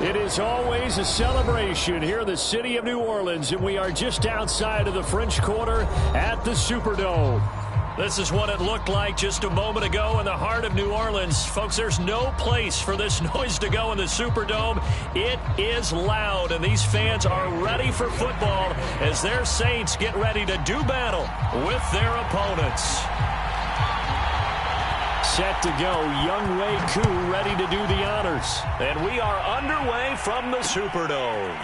It is always a celebration here in the city of New Orleans, and we are just outside of the French Quarter at the Superdome. This is what it looked like just a moment ago in the heart of New Orleans. Folks, there's no place for this noise to go in the Superdome. It is loud, and these fans are ready for football as their Saints get ready to do battle with their opponents. Set to go, Younghoe Koo ready to do the honors. And we are underway from the Superdome.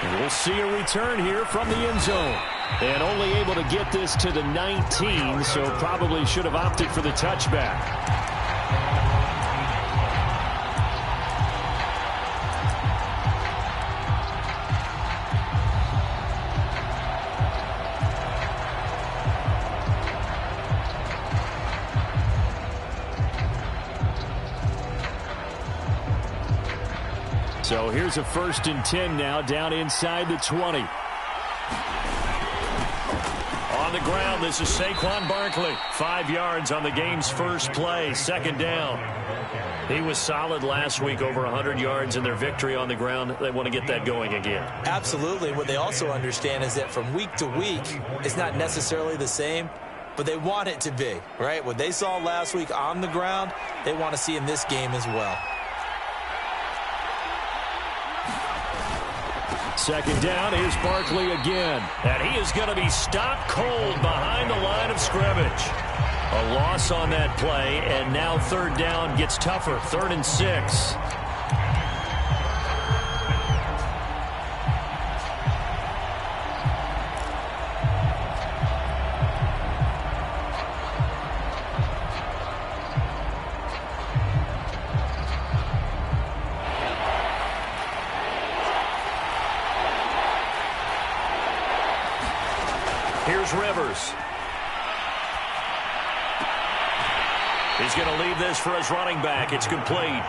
And we'll see a return here from the end zone. And only able to get this to the 19, so probably should have opted for the touchback. So here's a 1st and 10 now, down inside the 20. On the ground, this is Saquon Barkley. 5 yards on the game's first play, 2nd down. He was solid last week, over 100 yards in their victory on the ground. They want to get that going again. Absolutely. What they also understand is that from week to week, it's not necessarily the same, but they want it to be, right? What they saw last week on the ground, they want to see in this game as well. 2nd down, here's Barkley again. And he is going to be stopped cold behind the line of scrimmage. A loss on that play, and now 3rd down gets tougher. 3rd and 6. Here's Rivers. He's going to leave this for his running back. It's complete.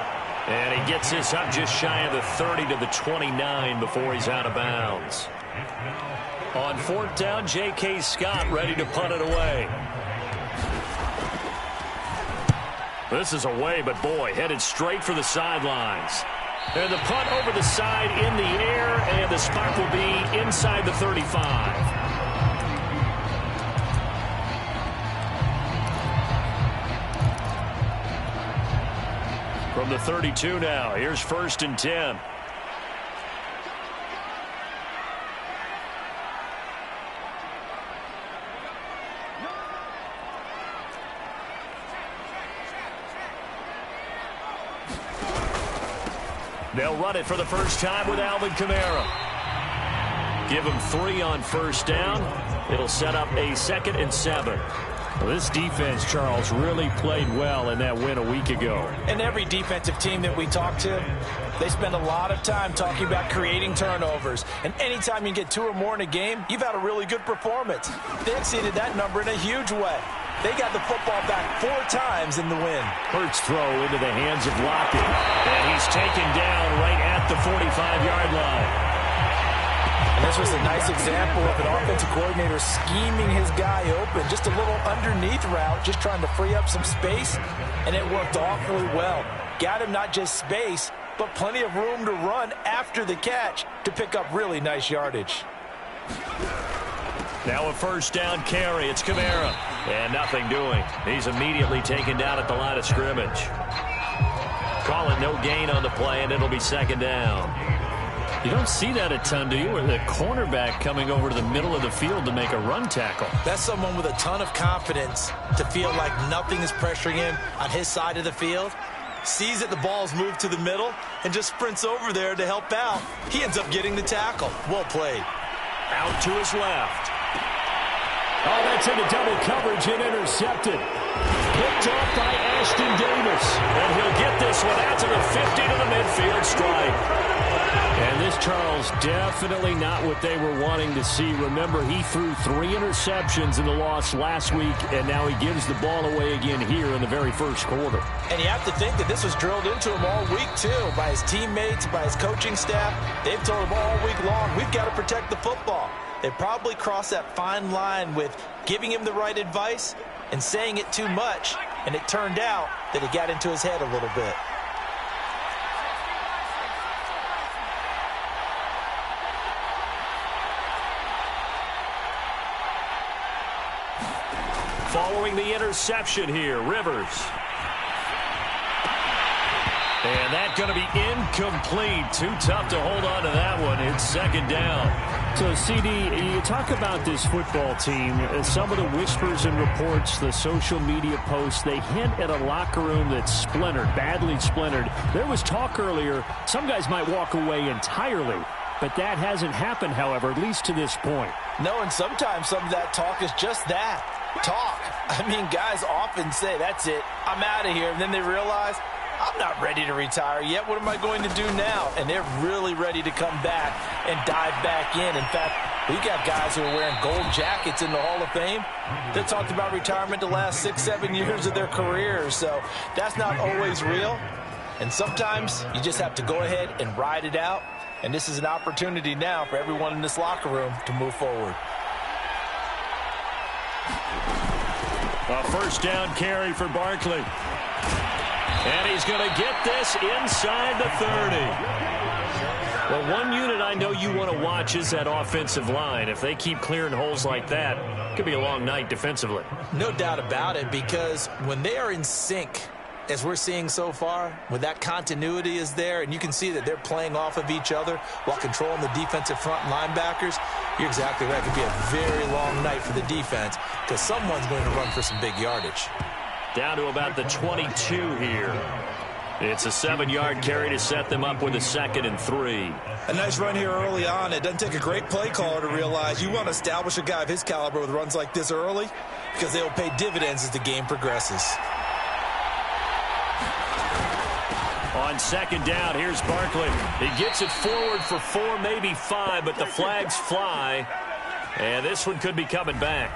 And he gets this up just shy of the 30 to the 29 before he's out of bounds. On 4th down, J.K. Scott ready to punt it away. This is away, but boy, headed straight for the sidelines. And the punt over the side in the air, and the spot will be inside the 35. From the 32 now, here's 1st and 10. They'll run it for the first time with Alvin Kamara. Give him 3 on 1st down. It'll set up a 2nd and 7. Well, this defense, Charles, really played well in that win a week ago. And every defensive team that we talk to, they spend a lot of time talking about creating turnovers. And anytime you get 2 or more in a game, you've had a really good performance. They exceeded that number in a huge way. They got the football back 4 times in the win. Hurts throw into the hands of Lockett. And he's taken down right at the 45-yard line. And this was a nice example of an offensive coordinator scheming his guy open. Just a little underneath route, just trying to free up some space, and it worked awfully well. Got him not just space, but plenty of room to run after the catch to pick up really nice yardage. Now a 1st down carry. It's Kamara. And nothing doing. He's immediately taken down at the line of scrimmage. Call it no gain on the play, and it'll be 2nd down. You don't see that a ton, do you? Where the cornerback coming over to the middle of the field to make a run tackle. That's someone with a ton of confidence to feel like nothing is pressuring him on his side of the field. Sees that the ball's moved to the middle and just sprints over there to help out. He ends up getting the tackle. Well played. Out to his left. Oh, that's into double coverage and intercepted. Picked off by Ashton Davis. And he'll get this one out to the 50 to the midfield stripe. And this, Charles, definitely not what they were wanting to see. Remember, he threw 3 interceptions in the loss last week, and now he gives the ball away again here in the very first quarter. And you have to think that this was drilled into him all week, too, by his teammates, by his coaching staff. They've told him all week long, we've got to protect the football. They probably crossed that fine line with giving him the right advice and saying it too much, and it turned out that it got into his head a little bit. throwing the interception here. Rivers. And that's going to be incomplete. Too tough to hold on to that one. It's second down. So, CD, you talk about this football team. Some of the whispers and reports, the social media posts, they hint at a locker room that's splintered, badly splintered. There was talk earlier, some guys might walk away entirely. But that hasn't happened, however, at least to this point. No, and sometimes some of that talk is just that, talk. I mean, guys often say, that's it, I'm out of here. And then they realize, I'm not ready to retire yet. What am I going to do now? And they're really ready to come back and dive back in. In fact, we got guys who are wearing gold jackets in the Hall of Fame that talked about retirement the last 6-7 years of their careers. So that's not always real. And sometimes you just have to go ahead and ride it out. And this is an opportunity now for everyone in this locker room to move forward. A first down carry for Barkley. And he's going to get this inside the 30. Well, one unit I know you want to watch is that offensive line. If they keep clearing holes like that, it could be a long night defensively. No doubt about it, because when they are in sync, as we're seeing so far, when that continuity is there, and you can see that they're playing off of each other while controlling the defensive front linebackers, you're exactly right. It could be a very long night for the defense because someone's going to run for some big yardage. Down to about the 22 here. It's a 7-yard carry to set them up with a 2nd and 3. A nice run here early on. It doesn't take a great play caller to realize you want to establish a guy of his caliber with runs like this early because they will pay dividends as the game progresses. On 2nd down, here's Barkley. He gets it forward for 4, maybe 5, but the flags fly. And this one could be coming back.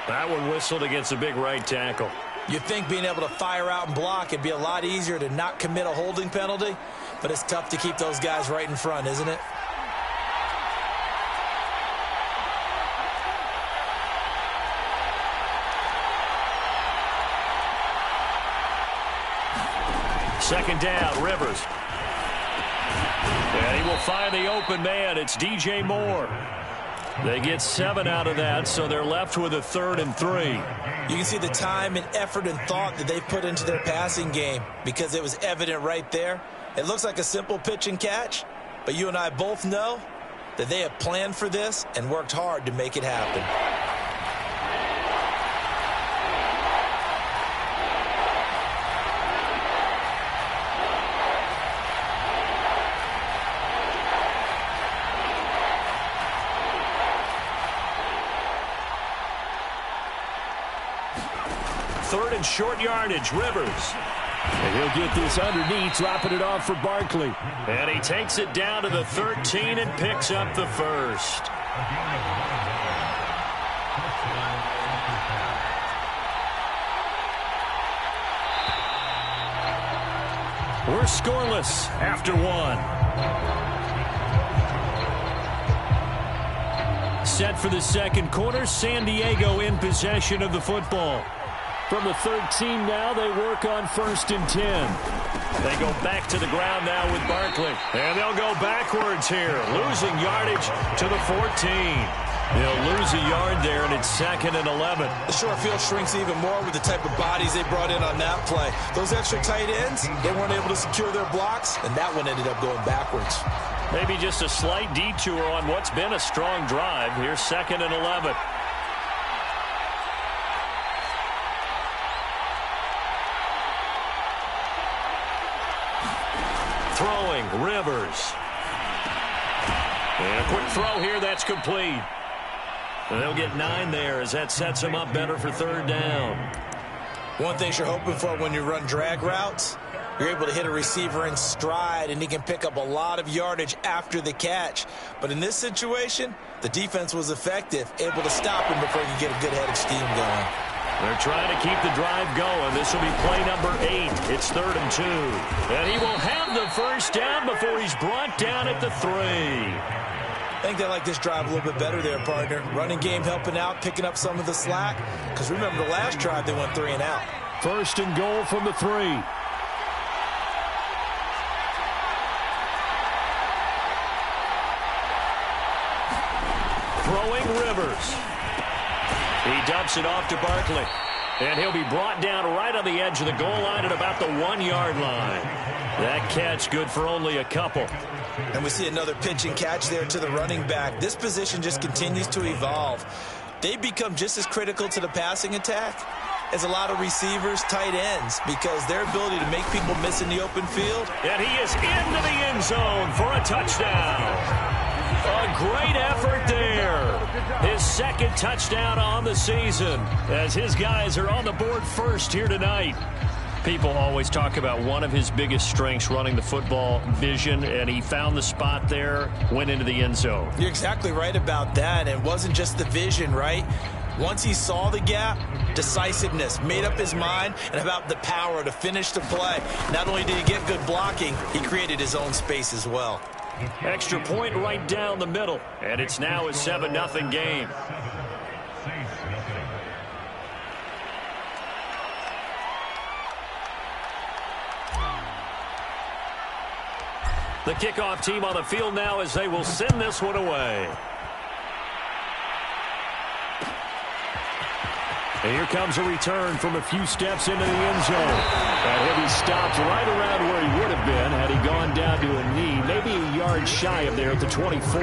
That one whistled against a big right tackle. You'd think being able to fire out and block, it'd be a lot easier to not commit a holding penalty, but it's tough to keep those guys right in front, isn't it? Second down, Rivers. And he will find the open man. It's DJ Moore. They get 7 out of that, so they're left with a 3rd and 3. You can see the time and effort and thought that they've put into their passing game because it was evident right there. It looks like a simple pitch and catch, but you and I both know that they have planned for this and worked hard to make it happen. Third and short yardage, Rivers. And he'll get this underneath, dropping it off for Barkley. And he takes it down to the 13 and picks up the first. We're scoreless after 1. Set for the second quarter, San Diego in possession of the football. From the 13 now, they work on 1st and 10. They go back to the ground now with Barkley. And they'll go backwards here, losing yardage to the 14. They'll lose a yard there, and it's 2nd and 11. The short field shrinks even more with the type of bodies they brought in on that play. Those extra tight ends, they weren't able to secure their blocks, and that one ended up going backwards. Maybe just a slight detour on what's been a strong drive. Here's 2nd and 11. Throwing, Rivers. And a quick throw here, that's complete. And they'll get 9 there as that sets them up better for 3rd down. One thing you're hoping for when you run drag routes, you're able to hit a receiver in stride, and he can pick up a lot of yardage after the catch. But in this situation, the defense was effective, able to stop him before he could get a good head of steam going. They're trying to keep the drive going. This will be play number 8. It's 3rd and 2. And he will have the first down before he's brought down at the 3. I think they like this drive a little bit better there, partner. Running game helping out, picking up some of the slack. Because remember, the last drive, they went 3 and out. 1st and goal from the 3. Throwing, Rivers. He dumps it off to Barkley. And he'll be brought down right on the edge of the goal line at about the 1-yard line. That catch good for only a couple. And we see another pitch and catch there to the running back. This position just continues to evolve. They become just as critical to the passing attack as a lot of receivers, tight ends, because their ability to make people miss in the open field. And he is into the end zone for a touchdown. A great effort there. His second touchdown on the season as his guys are on the board first here tonight. People always talk about one of his biggest strengths, running the football, vision, and he found the spot there, went into the end zone. You're exactly right about that. It wasn't just the vision, right? Once he saw the gap, decisiveness, made up his mind, and about the power to finish the play. Not only did he get good blocking, he created his own space as well. Extra point right down the middle, and it's now a 7-0 game. The kickoff team on the field now as they will send this one away. And here comes a return from a few steps into the end zone. That heavy stopped right around where he would have been had he gone down to a knee, maybe a yard shy of there at the 24.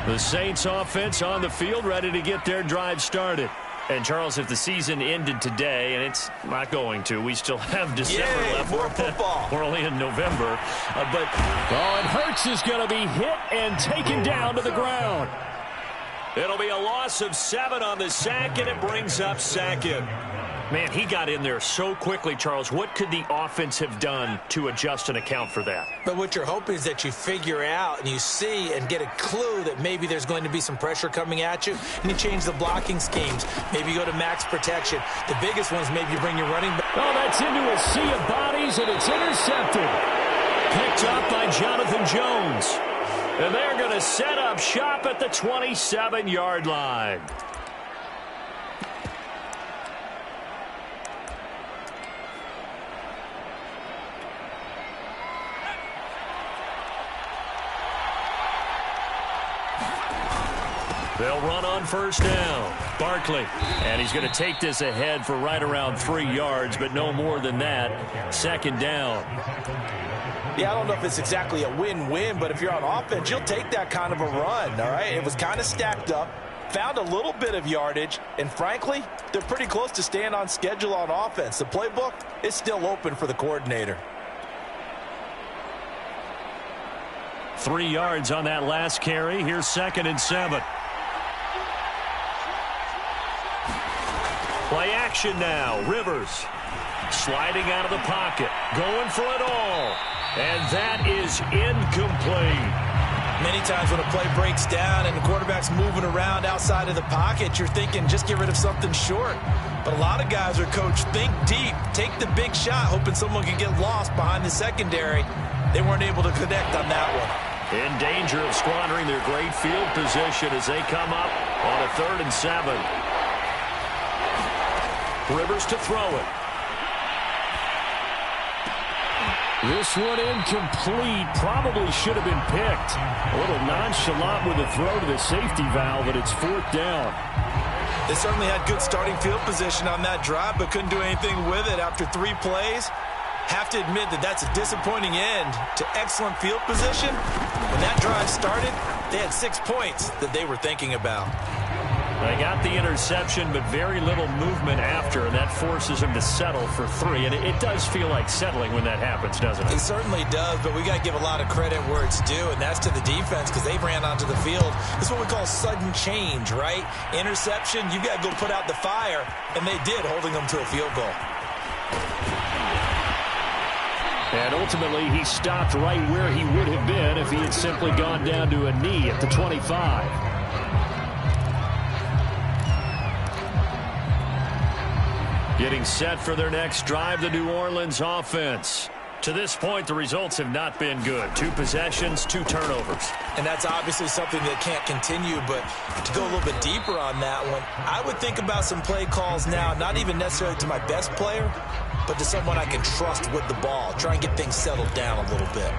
The Saints offense on the field, ready to get their drive started. And, Charles, if the season ended today, and it's not going to, we still have December left. More football. We're only in November. And Hurts is going to be hit and taken down to the ground. It'll be a loss of 7 on the sack, and it brings up second. Man, he got in there so quickly, Charles. What could the offense have done to adjust and account for that? But what you're hoping is that you figure out and you see and get a clue that maybe there's going to be some pressure coming at you, and you change the blocking schemes. Maybe you go to max protection. The biggest one is maybe you bring your running back. Oh, that's into a sea of bodies, and it's intercepted. Picked up by Jonathan Jones. And they're going to set up shop at the 27-yard line. They'll run on first down. Barkley. And he's going to take this ahead for right around 3 yards, but no more than that. Second down. Yeah, I don't know if it's exactly a win-win, but if you're on offense, you'll take that kind of a run, all right? It was kind of stacked up, found a little bit of yardage, and frankly, they're pretty close to staying on schedule on offense. The playbook is still open for the coordinator. 3 yards on that last carry. Here's 2nd and 7. Play action now. Rivers sliding out of the pocket, going for it all. And that is incomplete. Many times when a play breaks down and the quarterback's moving around outside of the pocket, you're thinking just get rid of something short. But a lot of guys are coached, think deep, take the big shot, hoping someone can get lost behind the secondary. They weren't able to connect on that one. In danger of squandering their great field position as they come up on a 3rd and 7. Rivers to throw it. This one incomplete. Probably should have been picked. A little nonchalant with a throw to the safety valve, but it's 4th down. They certainly had good starting field position on that drive, but couldn't do anything with it after 3 plays. Have to admit that that's a disappointing end to excellent field position. When that drive started, they had 6 points that they were thinking about. They got the interception, but very little movement after, and that forces them to settle for 3. And it does feel like settling when that happens, doesn't it? It certainly does, but we got to give a lot of credit where it's due, and that's to the defense because they ran onto the field. This is what we call sudden change, right? Interception, you got to go put out the fire, and they did, holding them to a field goal. And ultimately, he stopped right where he would have been if he had simply gone down to a knee at the 25. Getting set for their next drive, the New Orleans offense. To this point, the results have not been good. 2 possessions, 2 turnovers. And that's obviously something that can't continue, but to go a little bit deeper on that one, I would think about some play calls now, not even necessarily to my best player, but to someone I can trust with the ball. Try and get things settled down a little bit.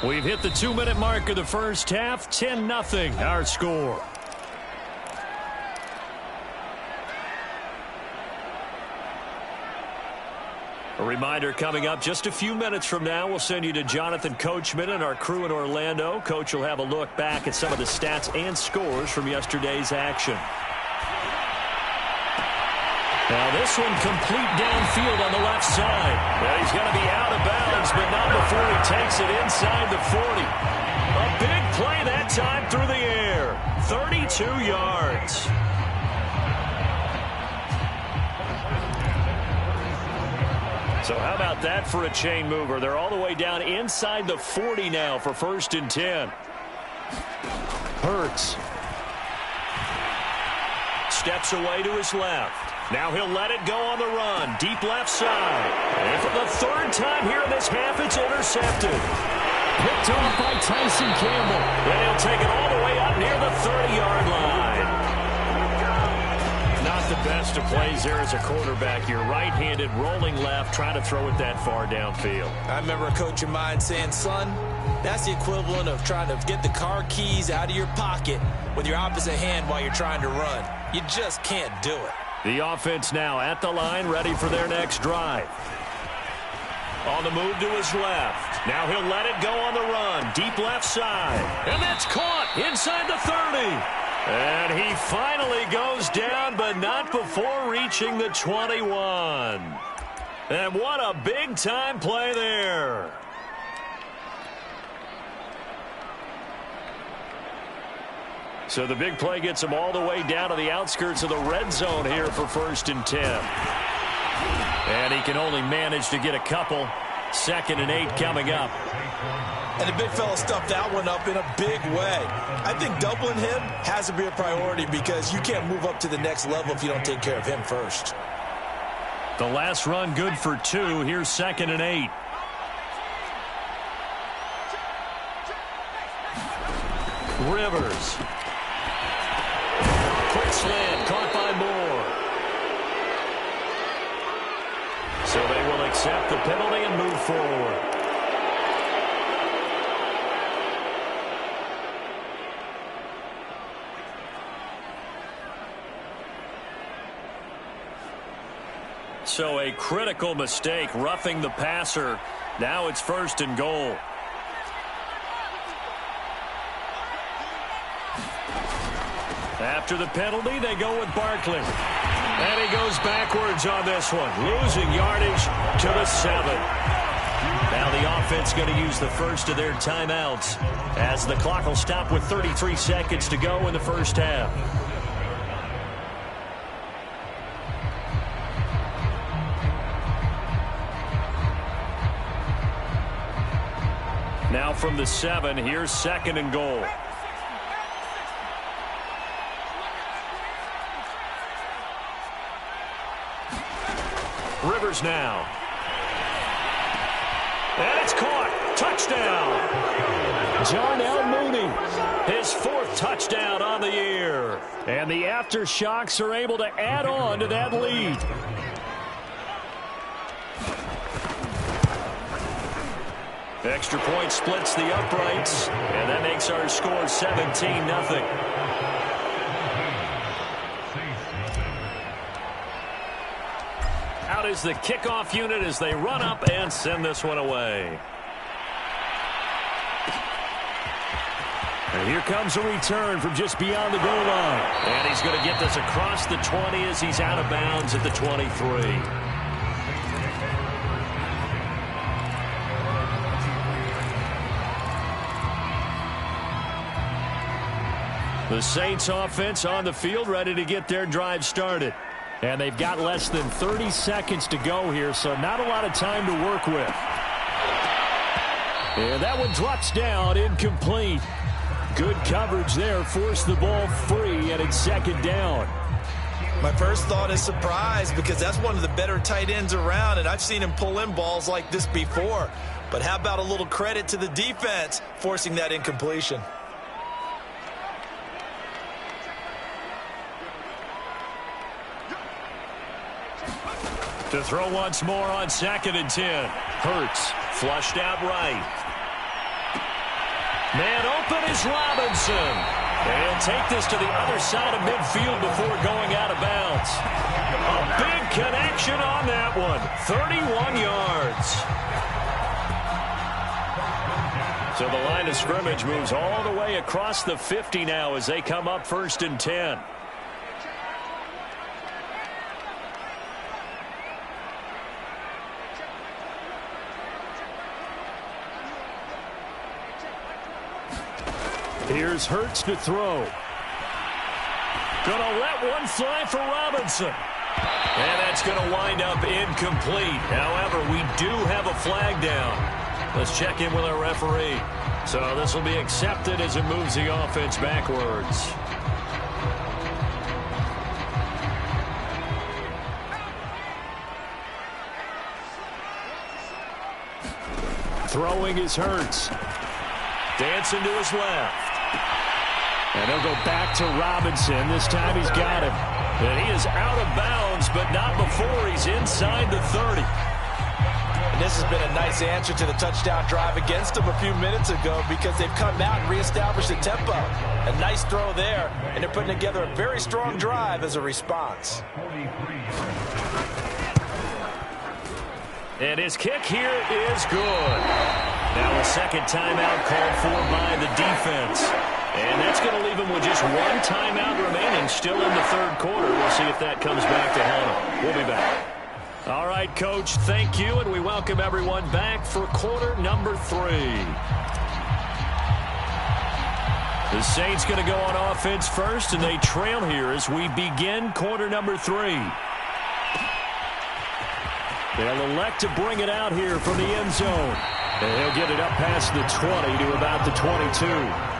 We've hit the 2-minute mark of the first half. 10-0 our score. A reminder coming up just a few minutes from now, we'll send you to Jonathan Coachman and our crew in Orlando. Coach will have a look back at some of the stats and scores from yesterday's action. Now this one complete downfield on the left side. Well, he's going to be out of bounds, but not before he takes it inside the 40. A big play that time through the air. 32 yards. So how about that for a chain mover? They're all the way down inside the 40 now for 1st and 10. Hurts. Steps away to his left. Now he'll let it go on the run. Deep left side. And for the 3rd time here in this half, it's intercepted. Picked off by Tyson Campbell. And he'll take it all the way up near the 30-yard line. Not the best of plays there as a quarterback. You're right-handed, rolling left, trying to throw it that far downfield. I remember a coach of mine saying, son, that's the equivalent of trying to get the car keys out of your pocket with your opposite hand while you're trying to run. You just can't do it. The offense now at the line, ready for their next drive. On the move to his left. Now he'll let it go on the run. Deep left side. And that's caught inside the 30. And he finally goes down, but not before reaching the 21. And what a big-time play there. So the big play gets him all the way down to the outskirts of the red zone here for 1st and 10. And he can only manage to get a couple. 2nd and 8 coming up. And the big fella stuffed that one up in a big way. I think doubling him has to be a priority because you can't move up to the next level if you don't take care of him first. The last run good for 2. Here's 2nd and 8. Rivers. Quick slant caught by Moore. So they will accept the penalty and move forward. So a critical mistake, roughing the passer. Now it's 1st and goal. After the penalty, they go with Barkley. And he goes backwards on this one, losing yardage to the 7. Now the offense going to use the first of their timeouts as the clock will stop with 33 seconds to go in the first half. Now from the 7, here's 2nd and goal. Rivers now. And it's caught. Touchdown. Jarnell Mooney. His 4th touchdown on the year. And the Aftershocks are able to add on to that lead. Extra point splits the uprights. And that makes our score 17-0. Out is the kickoff unit as they run up and send this one away. And here comes a return from just beyond the goal line. And he's going to get this across the 20 as he's out of bounds at the 23. The Saints offense on the field ready to get their drive started. And they've got less than 30 seconds to go here, so not a lot of time to work with. And that one drops down, incomplete. Good coverage there, forced the ball free, and it's 2nd down. My first thought is surprise, because that's one of the better tight ends around, and I've seen him pull in balls like this before. But how about a little credit to the defense forcing that incompletion? To throw once more on 2nd and 10. Hurts flushed out right. Man open is Robinson. And take this to the other side of midfield before going out of bounds. A big connection on that one. 31 yards. So the line of scrimmage moves all the way across the 50 now as they come up 1st and 10. Here's Hurts to throw. Gonna let one fly for Robinson. And that's gonna wind up incomplete. However, we do have a flag down. Let's check in with our referee. So this will be accepted as it moves the offense backwards. Throwing is Hurts. Dancing to his left. And he'll go back to Robinson. This time he's got him. And he is out of bounds, but not before he's inside the 30. And this has been a nice answer to the touchdown drive against them a few minutes ago, because they've come out and reestablished the tempo. A nice throw there, and they're putting together a very strong drive as a response. And his kick here is good. Now a second timeout called for by the defense. And that's going to leave him with just one timeout remaining still in the 3rd quarter. We'll see if that comes back to haunt him. We'll be back. All right, Coach, thank you, and we welcome everyone back for quarter number 3. The Saints going to go on offense first, and they trail here as we begin quarter number 3. They'll elect to bring it out here from the end zone. And he'll get it up past the 20 to about the 22.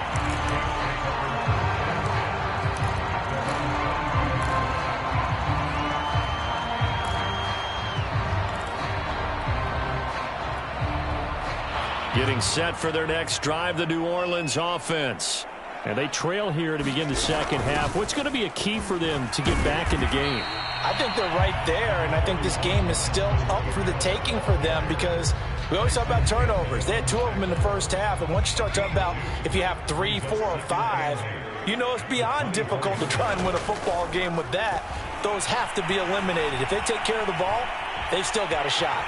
Getting set for their next drive, the New Orleans offense. And they trail here to begin the second half. What's going to be a key for them to get back in the game? I think they're right there, and I think this game is still up for the taking for them, because we always talk about turnovers. They had 2 of them in the first half, and once you start talking about if you have 3, 4, or 5, you know it's beyond difficult to try and win a football game with that. Those have to be eliminated. If they take care of the ball, they've still got a shot.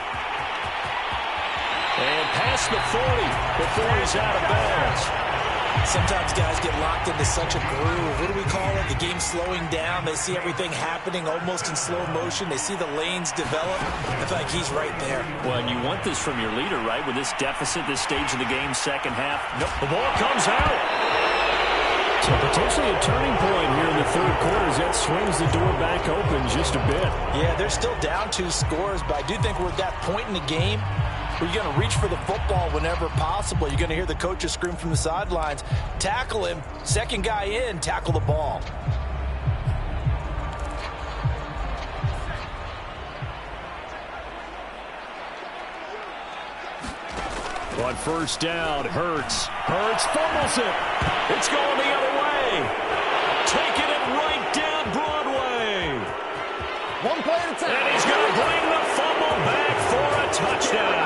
And past the 40 before he's out of bounds. Sometimes guys get locked into such a groove. What do we call it? The game slowing down. They see everything happening almost in slow motion. They see the lanes develop. I feel like he's right there. Well, and you want this from your leader, right? With this deficit, this stage of the game, second half. Nope, the ball comes out. So potentially a turning point here in the 3rd quarter as that swings the door back open just a bit. Yeah, they're still down 2 scores, but I do think we're at that point in the game where you're going to reach for the football whenever possible. You're going to hear the coaches scream from the sidelines, tackle him, second guy in, tackle the ball. On 1st down, Hurts fumbles it. It's going the other way. Taking it right down Broadway. One play at a time. And he's going to bring the fumble back for a touchdown.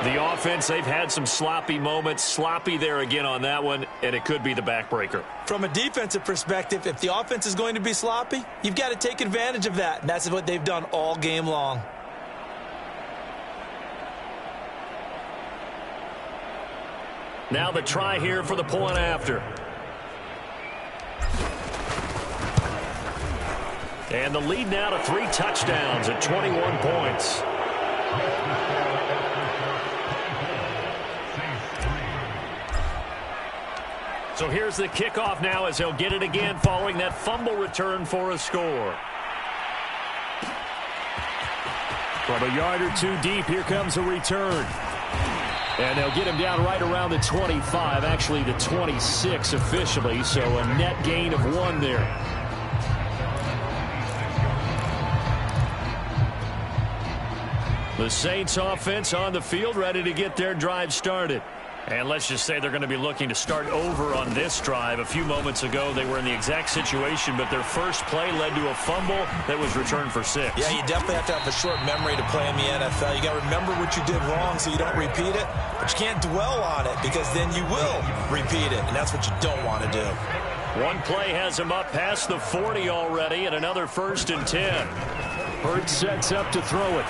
The offense, they've had some sloppy moments. Sloppy there again on that one, and it could be the backbreaker. From a defensive perspective, if the offense is going to be sloppy, you've got to take advantage of that, and that's what they've done all game long. Now the try here for the point after. And the lead now to 3 touchdowns at 21 points. So here's the kickoff now as he'll get it again following that fumble return for a score. From a yard or 2 deep, here comes a return. And they'll get him down right around the 25, actually the 26 officially, so a net gain of 1 there. The Saints offense on the field, ready to get their drive started. And let's just say they're going to be looking to start over on this drive. A few moments ago, they were in the exact situation, but their first play led to a fumble that was returned for 6. Yeah, you definitely have to have a short memory to play in the NFL. You got to remember what you did wrong so you don't repeat it, but you can't dwell on it because then you will repeat it, and that's what you don't want to do. One play has him up past the 40 already, and another 1st and 10. Hurts sets up to throw it.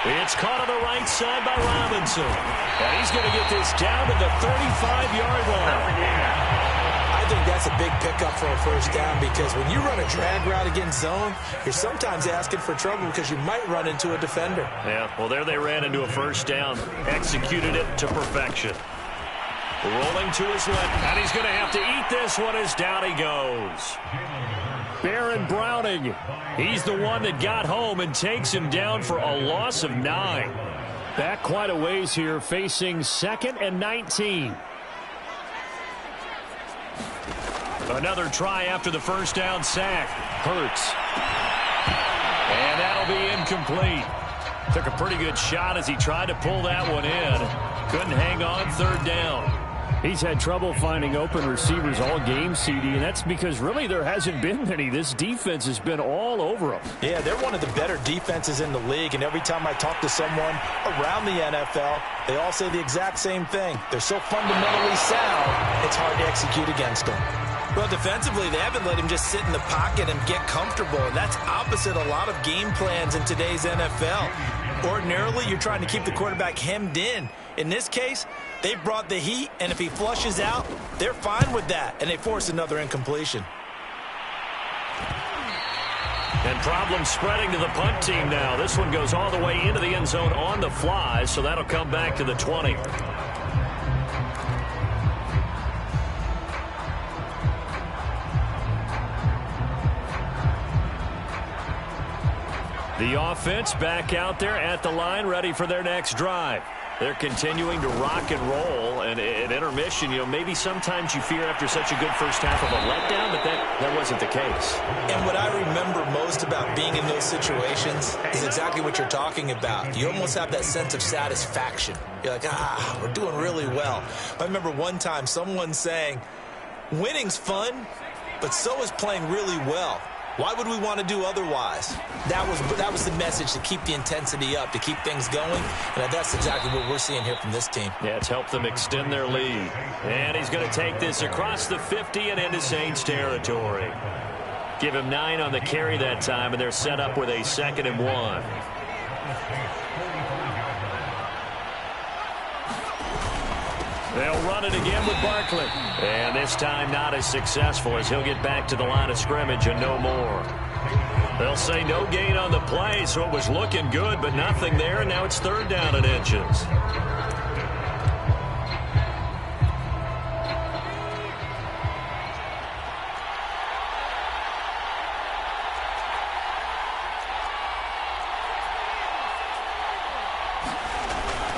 It's caught on the right side by Robinson. And he's going to get this down to the 35-yard line. I think that's a big pickup for a first down because when you run a drag route against zone, you're sometimes asking for trouble because you might run into a defender. Yeah, well, there they ran into a first down. Executed it to perfection. Rolling to his left, and he's going to have to eat this one as down he goes. Baron Browning. He's the one that got home and takes him down for a loss of 9. Back quite a ways here, facing 2nd and 19. Another try after the first down sack. Hurts. And that'll be incomplete. Took a pretty good shot as he tried to pull that one in. Couldn't hang on 3rd down. He's had trouble finding open receivers all game, CD, and that's because really there hasn't been many. This defense has been all over them. Yeah, they're one of the better defenses in the league, and every time I talk to someone around the NFL, they all say the exact same thing. They're so fundamentally sound, it's hard to execute against them. Well, defensively, they haven't let him just sit in the pocket and get comfortable, and that's opposite a lot of game plans in today's NFL. Ordinarily, you're trying to keep the quarterback hemmed in. In this case, they brought the heat, and if he flushes out, they're fine with that, and they force another incompletion. And problems spreading to the punt team now. This one goes all the way into the end zone on the fly, so that'll come back to the 20. The offense back out there at the line, ready for their next drive. They're continuing to rock and roll, and at intermission, maybe sometimes you fear after such a good first half of a letdown, but that wasn't the case. And what I remember most about being in those situations is exactly what you're talking about. You almost have that sense of satisfaction. You're like, we're doing really well. I remember one time someone saying, winning's fun, but so is playing really well. Why would we want to do otherwise? That was the message, to keep the intensity up, to keep things going, and that's exactly what we're seeing here from this team. Yeah, it's helped them extend their lead. And he's going to take this across the 50 and into Saints territory. Give him 9 on the carry that time, and they're set up with a 2nd and 1. They'll run it again with Barkley. And this time not as successful, as he'll get back to the line of scrimmage and no more. They'll say no gain on the play, so it was looking good, but nothing there, and now it's 3rd down and inches.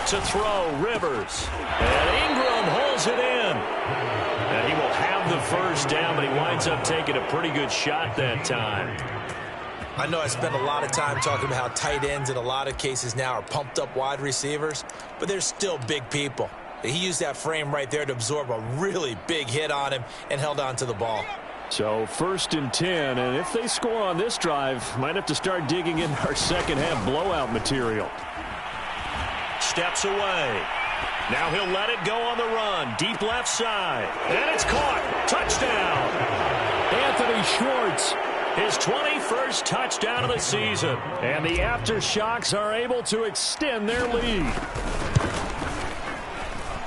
To throw, Rivers. And Ingram holds it in. And he will have the first down, but he winds up taking a pretty good shot that time. I know I spent a lot of time talking about how tight ends in a lot of cases now are pumped up wide receivers, but they're still big people. He used that frame right there to absorb a really big hit on him and held on to the ball. So 1st and 10, and if they score on this drive, might have to start digging in our second half blowout material. Steps away. Now he'll let it go on the run. Deep left side. And it's caught. Touchdown. Anthony Schwartz. His 21st touchdown of the season. And the Aftershocks are able to extend their lead.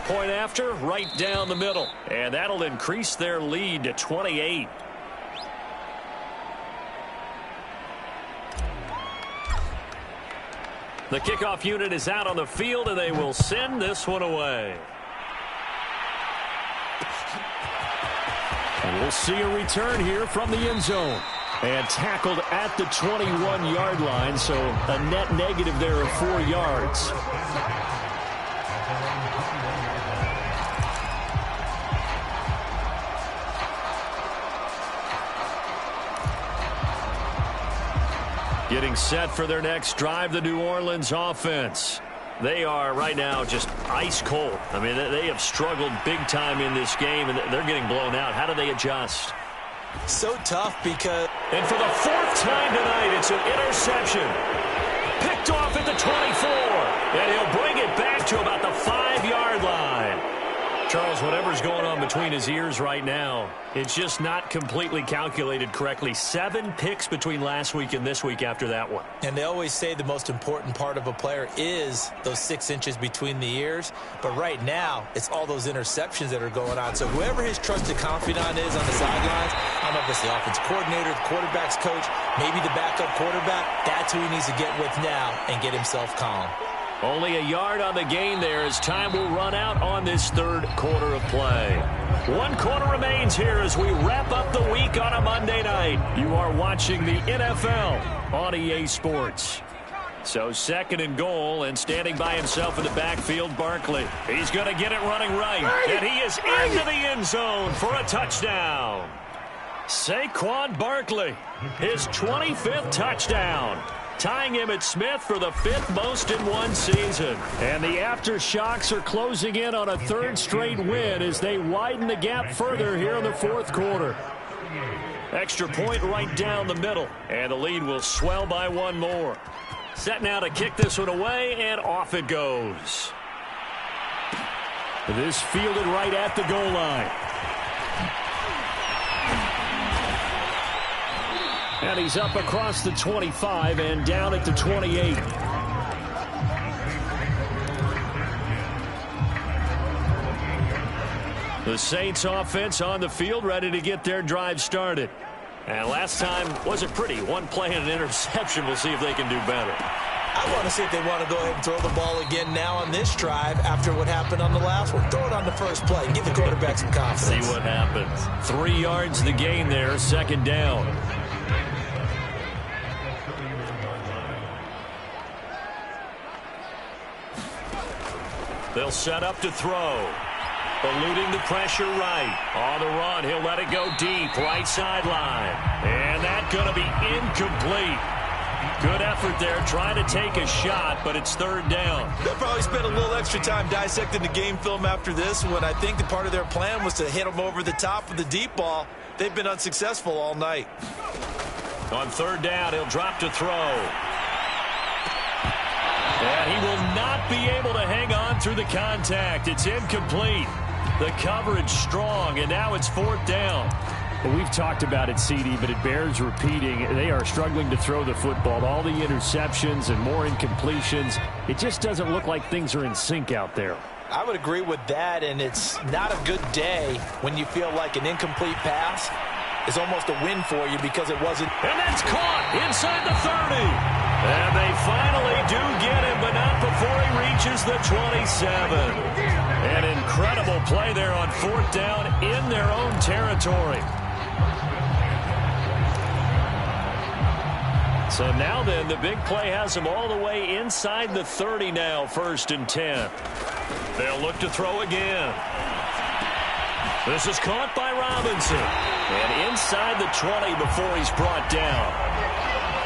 Point after, right down the middle. And that'll increase their lead to 28. The kickoff unit is out on the field, and they will send this one away. And we'll see a return here from the end zone. And tackled at the 21-yard line, so a net negative there of 4 yards. Getting set for their next drive, the New Orleans offense. They are right now just ice cold. I mean, they have struggled big time in this game, and they're getting blown out. How do they adjust? So tough because... And for the fourth time tonight, it's an interception. Picked off at the 24. And he'll bring it back to about the 5-yard line. Charles, whatever's going on between his ears right now, it's just not completely calculated correctly. 7 picks between last week and this week after that one. And they always say the most important part of a player is those 6 inches between the ears. But right now, it's all those interceptions that are going on. So whoever his trusted confidant is on the sidelines, I don't know if it's the offensive coordinator, the quarterback's coach, maybe the backup quarterback, that's who he needs to get with now and get himself calm. Only a yard on the gain there as time will run out on this third quarter of play. 1 quarter remains here as we wrap up the week on a Monday night. You are watching the NFL on EA Sports. So 2nd and goal, and standing by himself in the backfield, Barkley. He's going to get it running right, and he is into the end zone for a touchdown. Saquon Barkley, his 25th touchdown, tying him at Smith for the 5th most in one season. And the aftershocks are closing in on a 3rd straight win as they widen the gap further here in the 4th quarter. Extra point right down the middle, and the lead will swell by 1 more. Set now to kick this one away, and off it goes. This fielded right at the goal line. And he's up across the 25 and down at the 28. The Saints offense on the field, ready to get their drive started. And last time wasn't pretty. 1 play and an interception. We'll see if they can do better. I want to see if they want to go ahead and throw the ball again now on this drive after what happened on the last one. Throw it on the first play and give the quarterback some confidence. See what happens. 3 yards the gain there, 2nd down. They'll set up to throw. Eluding the pressure right. On the run, he'll let it go deep, right sideline. And that's going to be incomplete. Good effort there, trying to take a shot, but it's 3rd down. They'll probably spend a little extra time dissecting the game film after this one. I think the part of their plan was to hit them over the top of the deep ball. They've been unsuccessful all night. On 3rd down, he'll drop to throw. And he will not be able to hang on through the contact. It's incomplete. The coverage strong, and now it's 4th down. Well, we've talked about it, CD, but it bears repeating. They are struggling to throw the football. All the interceptions and more incompletions. It just doesn't look like things are in sync out there. I would agree with that, and it's not a good day when you feel like an incomplete pass is almost a win for you because it wasn't. And that's caught inside the 30. And they finally do get him, but not before he reaches the 27. An incredible play there on 4th down in their own territory. So now then, the big play has them all the way inside the 30 now, 1st and 10. They'll look to throw again. This is caught by Robinson. And inside the 20 before he's brought down.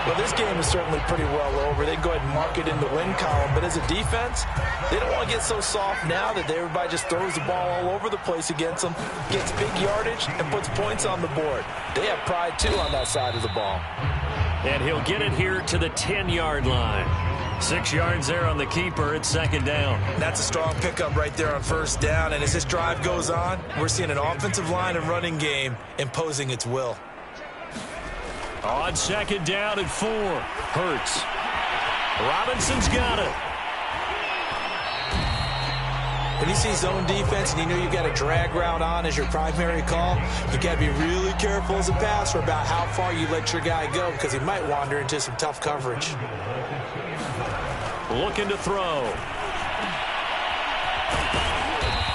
Well, this game is certainly pretty well over. They go ahead and mark it in the win column. But as a defense, they don't want to get so soft now that everybody just throws the ball all over the place against them, gets big yardage, and puts points on the board. They have pride, too, on that side of the ball. And he'll get it here to the 10-yard line. 6 yards there on the keeper. It's 2nd down. That's a strong pickup right there on 1st down. And as this drive goes on, we're seeing an offensive line and running game imposing its will. On 2nd down and 4. Hurts. Robinson's got it. When you see zone defense and you know you've got a drag route on as your primary call, you got to be really careful as a passer about how far you let your guy go because he might wander into some tough coverage. Looking to throw.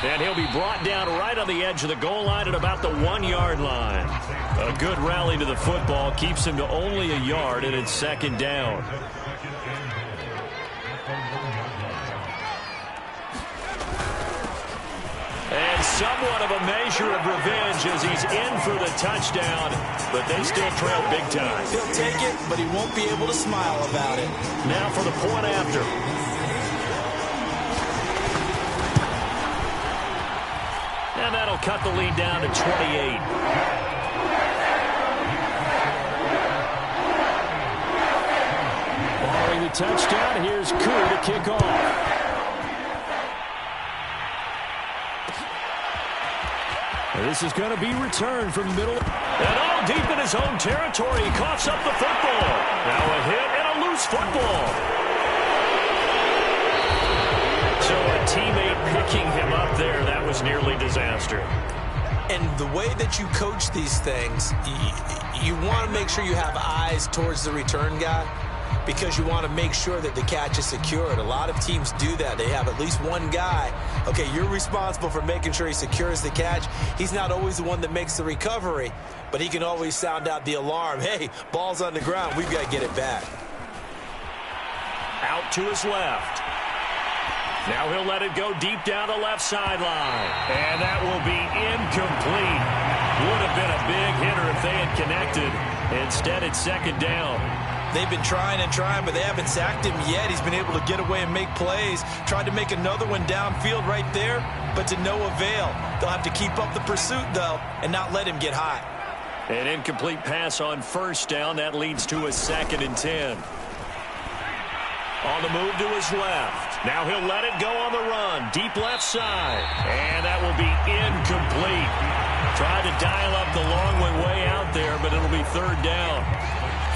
And he'll be brought down right on the edge of the goal line at about the 1-yard line. A good rally to the football keeps him to only a yard, and it's 2nd down. And somewhat of a measure of revenge as he's in for the touchdown, but they still trail big time. He'll take it, but he won't be able to smile about it. Now for the point after. And that'll cut the lead down to 28. Following the touchdown, here's Koo to kick off. This is going to be returned from the middle. And all deep in his own territory. He coughs up the football. Now a hit and a loose football. So a teammate picking him up there, that was nearly disaster. And the way that you coach these things, you want to make sure you have eyes towards the return guy, because you want to make sure that the catch is secured. A lot of teams do that. They have at least one guy. Okay, you're responsible for making sure he secures the catch. He's not always the one that makes the recovery, but he can always sound out the alarm. Hey, ball's on the ground. We've got to get it back. Out to his left. Now he'll let it go deep down the left sideline. And that will be incomplete. Would have been a big hitter if they had connected. Instead, it's second down. They've been trying and trying, but they haven't sacked him yet. He's been able to get away and make plays. Tried to make another one downfield right there, but to no avail. They'll have to keep up the pursuit, though, and not let him get high. An incomplete pass on first down. That leads to a 2nd and 10. On the move to his left. Now he'll let it go on the run. Deep left side. And that will be incomplete. Tried to dial up the long way out there, but it'll be third down.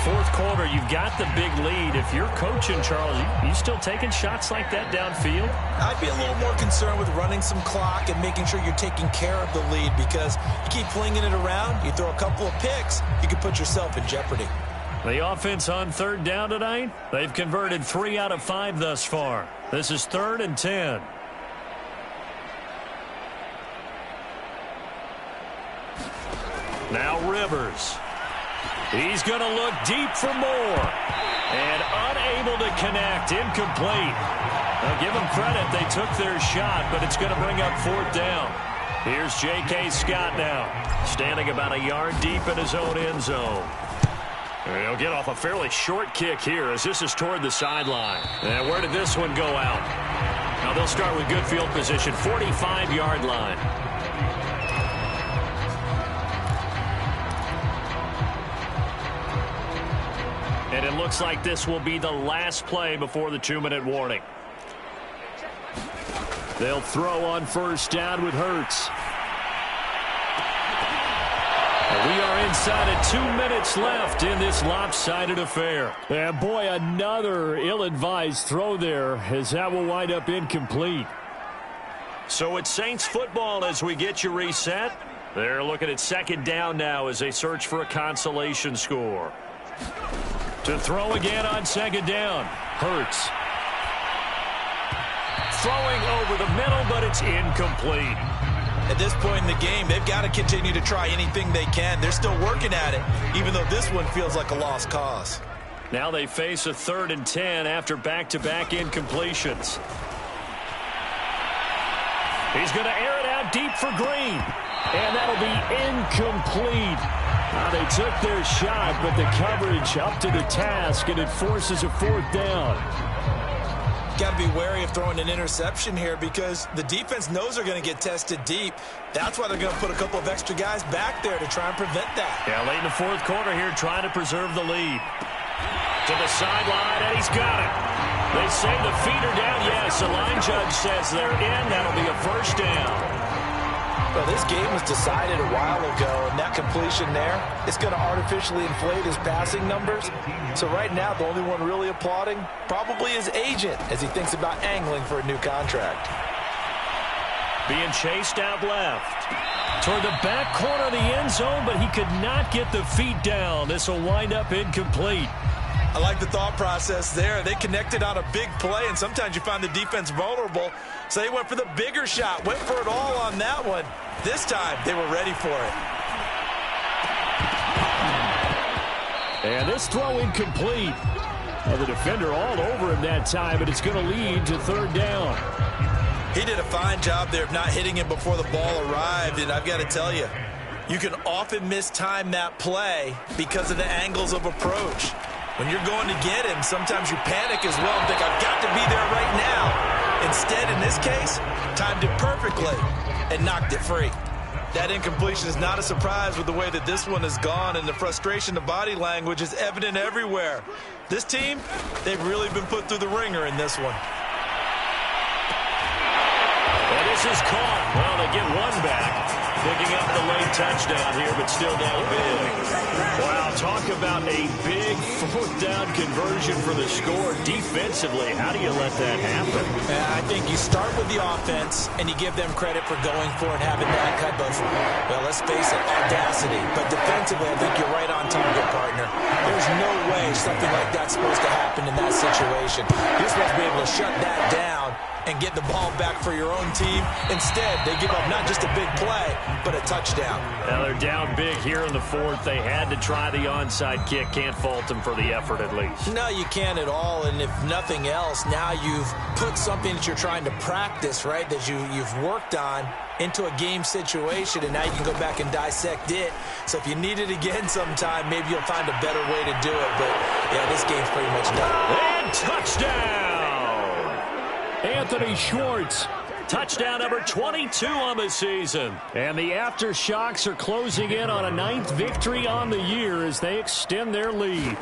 Fourth quarter, you've got the big lead. If you're coaching, Charles, you still taking shots like that downfield? I'd be a little more concerned with running some clock and making sure you're taking care of the lead, because you keep flinging it around, you throw a couple of picks, you can put yourself in jeopardy. The offense on third down tonight, they've converted 3 out of 5 thus far. This is 3rd and 10. Now Rivers. He's going to look deep for more. And unable to connect. Incomplete. Now give them credit. They took their shot, but it's going to bring up 4th down. Here's J.K. Scott now. Standing about a yard deep in his own end zone. And he'll get off a fairly short kick here as this is toward the sideline. And where did this one go out? Now they'll start with good field position. 45-yard line. And it looks like this will be the last play before the 2-minute warning. They'll throw on first down with Hurts. And we are inside of 2 minutes left in this lopsided affair. And boy, another ill-advised throw there, as that will wind up incomplete. So it's Saints football as we get you reset. They're looking at second down now as they search for a consolation score. To throw again on second down. Hurts. Throwing over the middle, but it's incomplete. At this point in the game, they've got to continue to try anything they can. They're still working at it, even though this one feels like a lost cause. Now they face a 3rd and 10 after back-to-back incompletions. He's going to air it out deep for Green. And that'll be incomplete. Now they took their shot, but the coverage up to the task, and it forces a 4th down. Got to be wary of throwing an interception here, because the defense knows they're going to get tested deep. That's why they're going to put a couple of extra guys back there to try and prevent that. Yeah, late in the 4th quarter here, trying to preserve the lead. To the sideline, and he's got it. They say the feet are down. Yes, the line judge says they're in. That'll be a first down. Well, this game was decided a while ago, and that completion there, it's going to artificially inflate his passing numbers. So right now, the only one really applauding probably his agent as he thinks about angling for a new contract. Being chased out left. Toward the back corner of the end zone, but he could not get the feet down. This will wind up incomplete. I like the thought process there. They connected on a big play, and sometimes you find the defense vulnerable. So they went for the bigger shot, went for it all on that one. This time, they were ready for it. And this throw incomplete. Well, the defender all over him that time, but it's going to lead to 3rd down. He did a fine job there of not hitting him before the ball arrived, and I've got to tell you, you can often mistime that play because of the angles of approach. When you're going to get him, sometimes you panic as well and think, I've got to be there right now. Instead, in this case, timed it perfectly and knocked it free. That incompletion is not a surprise with the way that this one has gone, and the frustration of body language is evident everywhere. This team, they've really been put through the ringer in this one. And this is caught. Well, they get one back. Picking up the late touchdown here, but still down big. Wow, talk about a big fourth down conversion for the score. Defensively, how do you let that happen? I think you start with the offense, and you give them credit for going for it, having that type of, well, let's face it, audacity. But defensively, I think you're right on target, partner. There's no way something like that's supposed to happen in that situation. You're supposed to be able to shut that down and get the ball back for your own team. Instead, they give up not just a big play, but a touchdown. Now they're down big here in the fourth. They had to try the onside kick. Can't fault them for the effort, at least. No, you can't at all. And if nothing else, now you've put something that you're trying to practice, right, that you've worked on into a game situation, and now you can go back and dissect it. So if you need it again sometime, maybe you'll find a better way to do it. But, yeah, this game's pretty much done. And touchdown! Anthony Schwartz. Touchdown number 22 on the season. And the aftershocks are closing in on a 9th victory on the year as they extend their lead.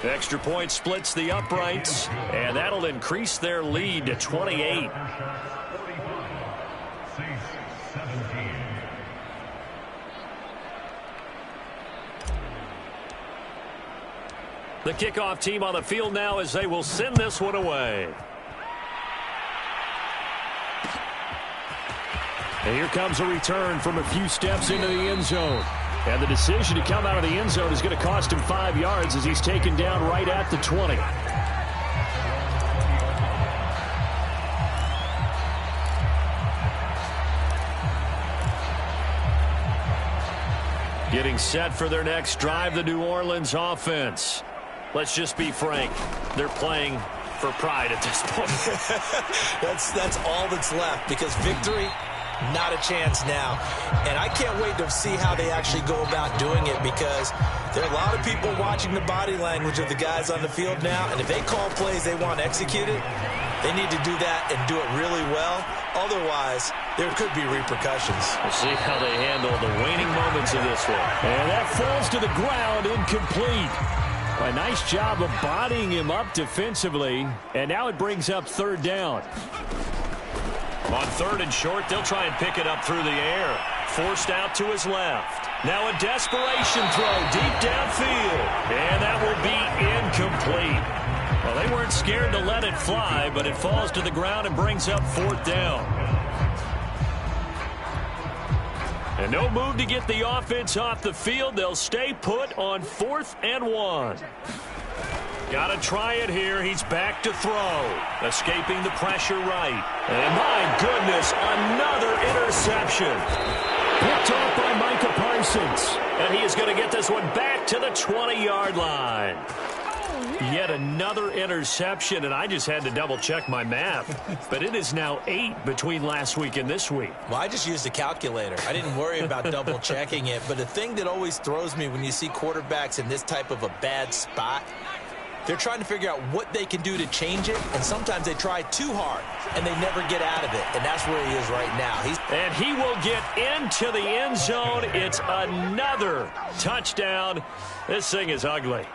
Extra point splits the uprights, and that'll increase their lead to 28. The kickoff team on the field now as they will send this one away. And here comes a return from a few steps into the end zone. And the decision to come out of the end zone is going to cost him 5 yards as he's taken down right at the 20. Getting set for their next drive, the New Orleans offense. Let's just be frank. They're playing for pride at this point. That's all that's left, because victory, not a chance now. And I can't wait to see how they actually go about doing it, because there are a lot of people watching the body language of the guys on the field now, and if they call plays they want executed, they need to do that and do it really well. Otherwise, there could be repercussions. We'll see how they handle the waning moments of this one. And that falls to the ground, incomplete. A nice job of bodying him up defensively, and now it brings up third down. On third and short, they'll try and pick it up through the air. Forced out to his left. Now a desperation throw deep downfield, and that will be incomplete. Well, they weren't scared to let it fly, but it falls to the ground and brings up fourth down. And no move to get the offense off the field. They'll stay put on 4th and 1. Got to try it here. He's back to throw. Escaping the pressure right. And my goodness, another interception. Picked off by Micah Parsons. And he is going to get this one back to the 20-yard line. Yet another interception, and I just had to double-check my math. But it is now 8 between last week and this week. Well, I just used a calculator. I didn't worry about double-checking it. But the thing that always throws me when you see quarterbacks in this type of a bad spot, they're trying to figure out what they can do to change it, and sometimes they try too hard, and they never get out of it, and that's where he is right now. And he will get into the end zone. It's another touchdown. This thing is ugly.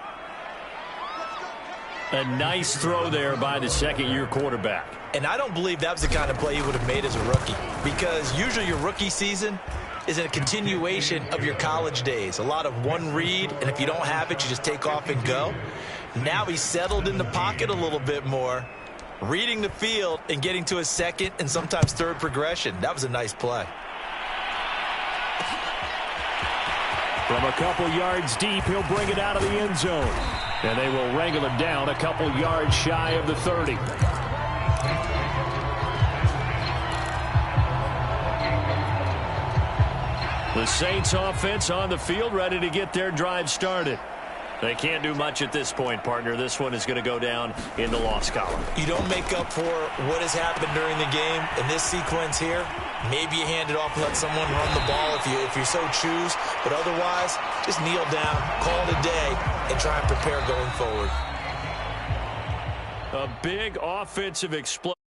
A nice throw there by the second-year quarterback. And I don't believe that was the kind of play he would have made as a rookie, because usually your rookie season is a continuation of your college days. A lot of one read, and if you don't have it, you just take off and go. Now he's settled in the pocket a little bit more, reading the field and getting to his second and sometimes third progression. That was a nice play. From a couple yards deep, he'll bring it out of the end zone. And they will wrangle it down a couple yards shy of the 30. The Saints offense on the field, ready to get their drive started. They can't do much at this point, partner. This one is going to go down in the loss column. You don't make up for what has happened during the game. In this sequence here, maybe you hand it off and let someone run the ball if you so choose. But otherwise, just kneel down, call it a day, and try and prepare going forward. A big offensive explosion.